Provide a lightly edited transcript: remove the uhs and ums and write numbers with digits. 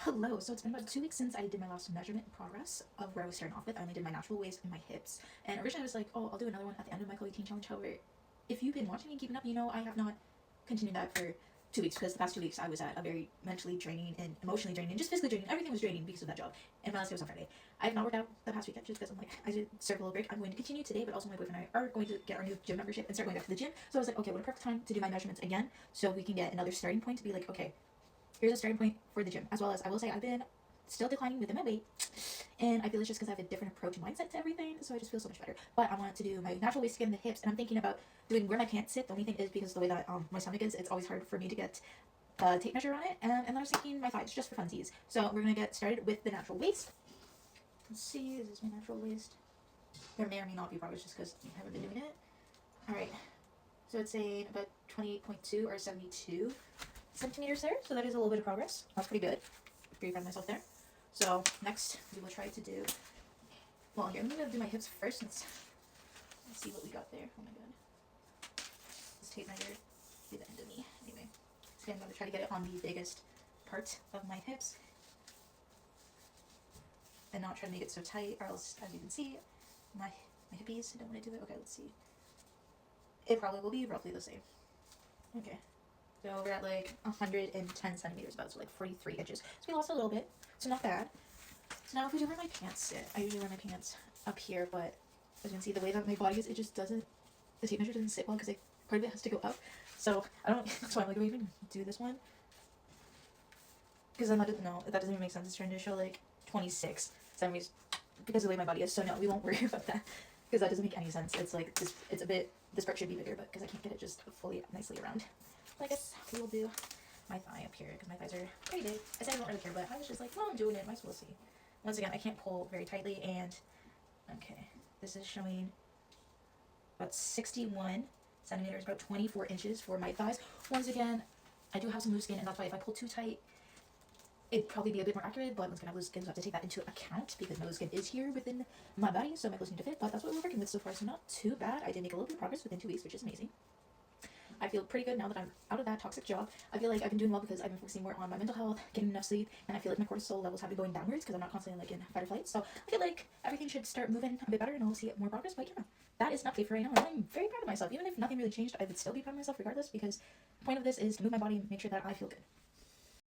Hello, so it's been about 2 weeks since I did my last measurement and progress of where I was starting off with. I only did my natural waist and my hips. And originally I was like, oh, I'll do another one at the end of my Chloe Teen Challenge. However, if you've been watching me and keeping up, you know I have not continued that for 2 weeks because the past 2 weeks I was at a very mentally draining and emotionally draining and just physically draining. Everything was draining because of that job. And my last day was on Friday. I have not worked out the past weekend just because I'm like, I did serve a little break. I'm going to continue today, but also my boyfriend and I are going to get our new gym membership and start going back to the gym. So I was like, okay, what a perfect time to do my measurements again so we can get another starting point to be like, okay, here's a starting point for the gym. As well as I will say I've been still declining within my weight, and I feel it's just because I have a different approach and mindset to everything, so I just feel so much better. But I want to do my natural waist, skin, the hips, and I'm thinking about doing where my pants sit. The only thing is because the way that my stomach is, it's always hard for me to get a tape measure on it, and then I was thinking my thighs, just for funsies. So we're gonna get started with the natural waist. Let's see, is this my natural waist? There may or may not be progress just because I haven't been doing it. Alright, so it's saying about 28.2 or 72 centimeters there, so that is a little bit of progress. That's pretty good. Pretty proud of myself there. So next we will try to do, well here, I'm going to do my hips first. Let's see what we got there. Oh my god. This tape measure be the end of me. Anyway, so I'm going to try to get it on the biggest part of my hips and not try to make it so tight, or else, as you can see, my hippies don't want to do it. Okay, let's see. It probably will be roughly the same. Okay. So we're at like 110 centimeters about, so like 43 inches. So we lost a little bit, so not bad. So now if we do where my pants sit, I usually wear my pants up here, but as you can see, the way that my body is, it just doesn't, the tape measure doesn't sit well because part of it has to go up. So I don't, that's why I'm like, do we even do this one? Because then that doesn't even make sense. It's trying to show like 26 centimeters because of the way my body is. So no, we won't worry about that because that doesn't make any sense. It's like, it's a bit, this part should be bigger, but because I can't get it just fully nicely around. I guess we will do my thigh up here because my thighs are pretty big. I said I don't really care, but I was just like, well, I'm doing it. Might as well see. Once again, I can't pull very tightly, and okay, this is showing about 61 centimeters, about 24 inches for my thighs. Once again, I do have some loose skin, and that's why if I pull too tight, it'd probably be a bit more accurate, but once again, I have loose skin, so I have to take that into account because my loose skin is here within my body, so my clothes need to fit, but that's what we're working with so far, so not too bad. I did make a little bit of progress within 2 weeks, which is amazing. I feel pretty good now that I'm out of that toxic job. I feel like I've been doing well because I've been focusing more on my mental health, getting enough sleep, and I feel like my cortisol levels have been going downwards because I'm not constantly like in fight or flight. So I feel like everything should start moving a bit better and I'll see more progress. But yeah, that is an update for right now, and I'm very proud of myself. Even if nothing really changed, I would still be proud of myself regardless because the point of this is to move my body and make sure that I feel good.